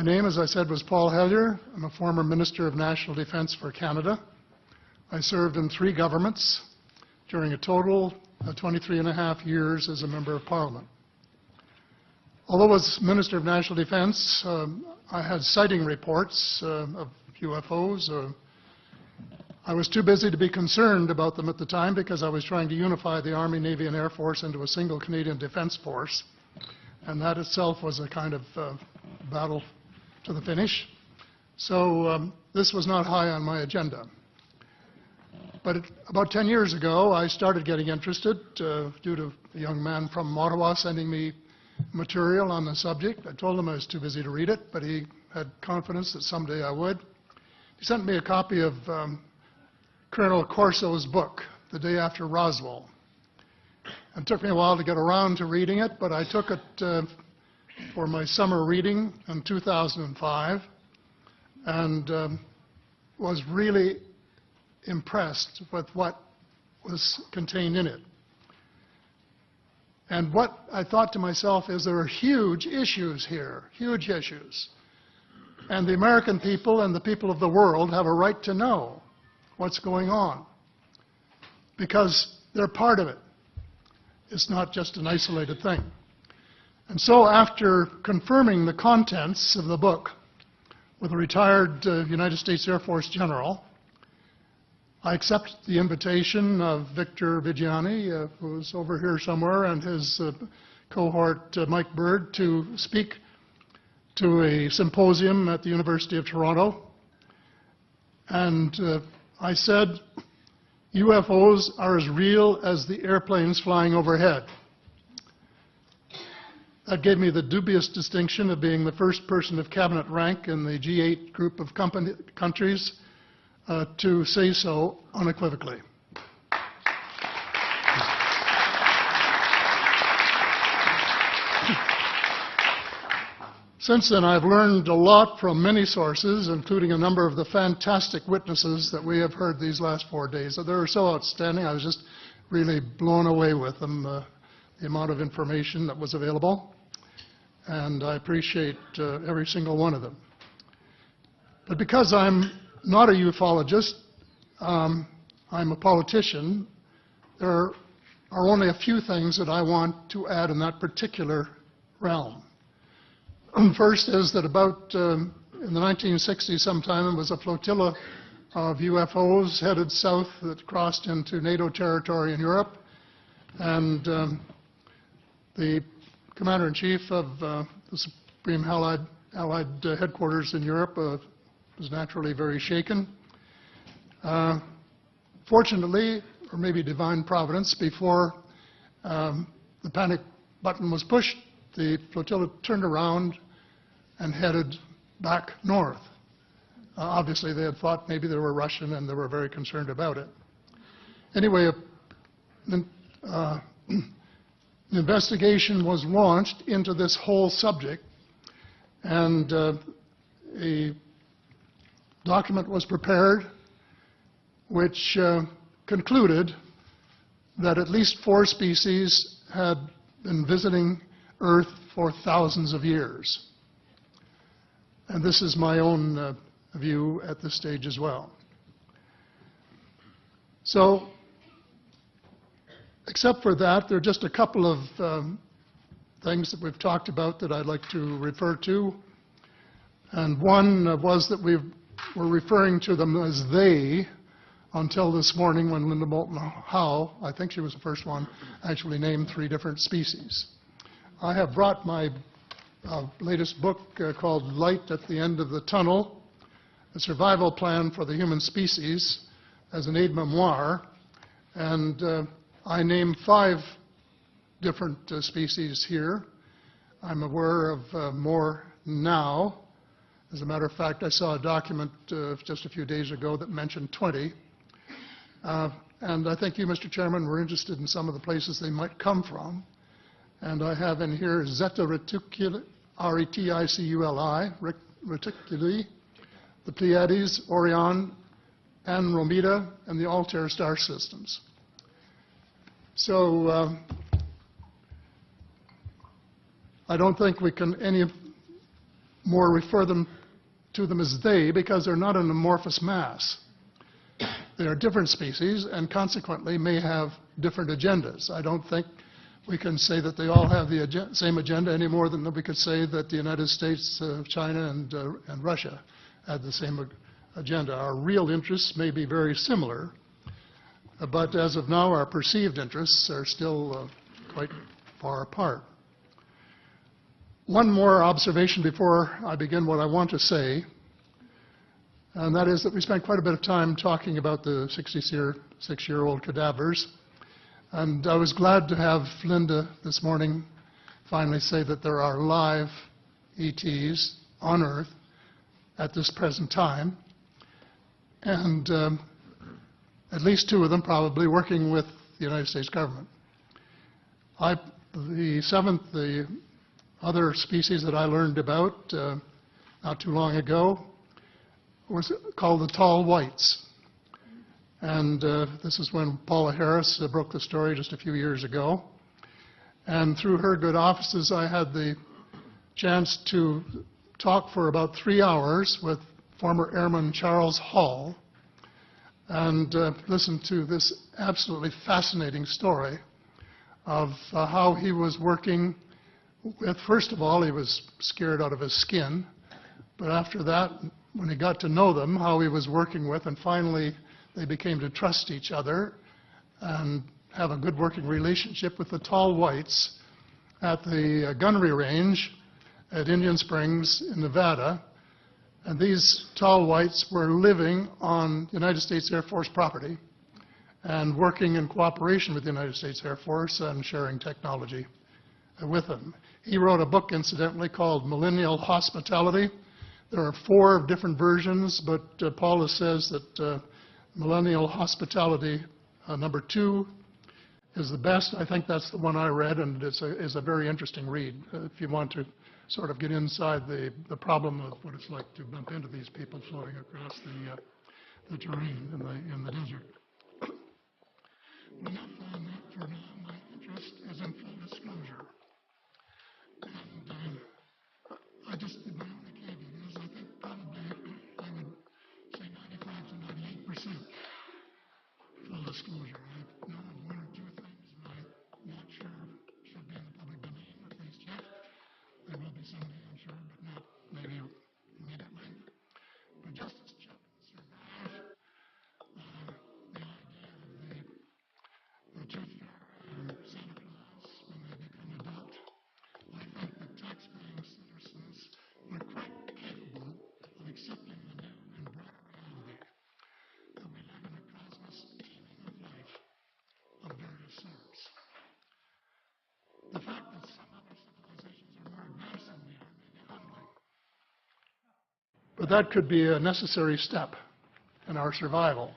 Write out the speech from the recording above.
My name, as I said, was Paul Hellyer. I'm a former Minister of National Defence for Canada. I served in 3 governments during a total of 23 and a half years as a Member of Parliament. Although as Minister of National Defence, I had sighting reports of UFOs. I was too busy to be concerned about them at the time because I was trying to unify the Army, Navy, and Air Force into a single Canadian Defence Force. And that itself was a kind of battle to the finish. So this was not high on my agenda. But about 10 years ago, I started getting interested due to a young man from Ottawa sending me material on the subject. I told him I was too busy to read it, but he had confidence that someday I would. He sent me a copy of Colonel Corso's book, The Day After Roswell. It took me a while to get around to reading it, but I took it for my summer reading in 2005 and was really impressed with what was contained in it. And what I thought to myself is there are huge issues here, huge issues. And the American people and the people of the world have a right to know what's going on because they're part of it. It's not just an isolated thing. And so after confirming the contents of the book with a retired United States Air Force general, I accepted the invitation of Victor Vigiani, who's over here somewhere, and his cohort, Mike Bird, to speak to a symposium at the University of Toronto. And I said, UFOs are as real as the airplanes flying overhead. That gave me the dubious distinction of being the first person of cabinet rank in the G8 group of countries to say so unequivocally. Since then, I've learned a lot from many sources, including a number of the fantastic witnesses that we have heard these last 4 days. They were so outstanding, I was just really blown away with them, the amount of information that was available. And I appreciate every single one of them. But because I'm not a ufologist, I'm a politician, there are only a few things that I want to add in that particular realm. First is that about in the 1960s sometime, there was a flotilla of UFOs headed south that crossed into NATO territory in Europe. And the Commander-in-Chief of the Supreme Allied Headquarters in Europe was naturally very shaken. Fortunately, or maybe divine providence, before the panic button was pushed, the flotilla turned around and headed back north. Obviously, they had thought maybe they were Russian, and they were very concerned about it. Anyway, the investigation was launched into this whole subject, and a document was prepared which concluded that at least 4 species had been visiting Earth for thousands of years. And this is my own view at this stage as well. So, except for that, there are just a couple of things that we've talked about that I'd like to refer to. And one was that we were referring to them as they until this morning when Linda Moulton Howe, I think she was the first one, actually named 3 different species. I have brought my latest book called Light at the End of the Tunnel, A Survival Plan for the Human Species, as an aide-memoir, and I name 5 different species here. I'm aware of more now. As a matter of fact, I saw a document just a few days ago that mentioned 20. And I think you, Mr. Chairman, were interested in some of the places they might come from. And I have in here Zeta Reticuli, R-E-T-I-C-U-L-I, Reticuli, the Pleiades, Orion, Andromeda, and the Altair star systems. So I don't think we can more refer to them as they because they're not an amorphous mass. They are different species and consequently may have different agendas. I don't think we can say that they all have the same agenda any more than we could say that the United States, China, and Russia had the same agenda. Our real interests may be very similar, but as of now, our perceived interests are still quite far apart. One more observation before I begin what I want to say, and that is that we spent quite a bit of time talking about the 66-year-old cadavers. And I was glad to have Linda this morning finally say that there are live ETs on Earth at this present time, and at least 2 of them probably working with the United States government. The other species that I learned about not too long ago was called the tall whites. And this is when Paula Harris broke the story just a few years ago. And through her good offices, I had the chance to talk for about 3 hours with former Airman Charles Hall and listen to this absolutely fascinating story of how he was working with, first of all, he was scared out of his skin, but after that, when he got to know them, how he was working with, and finally they became to trust each other and have a good working relationship with the tall whites at the gunnery range at Indian Springs in Nevada. And these tall whites were living on United States Air Force property and working in cooperation with the United States Air Force and sharing technology with them. He wrote a book, incidentally, called Millennial Hospitality. There are 4 different versions, but Paula says that Millennial Hospitality number 2 is the best. I think that's the one I read, and it's a very interesting read if you want to sort of get inside the problem of what it's like to bump into these people floating across the terrain in the desert. Enough on that for now. My interest is in full disclosure. And I just, my only caveat is I think probably I would say 95 to 98% full disclosure. I know of 1 or 2 things that I'm not sure should be in the public domain, at least yet. There will be someday, I'm sure, but not maybe immediately. But just as children survive the idea of the tooth fairy and Santa Claus when they become adult, I think that tax-paying citizens are quite capable of accepting the new and broader reality that we live in a cosmos teeming with life of various sorts. The fact that some other civilizations are more advanced than we are may be humbling. But that could be a necessary step in our survival.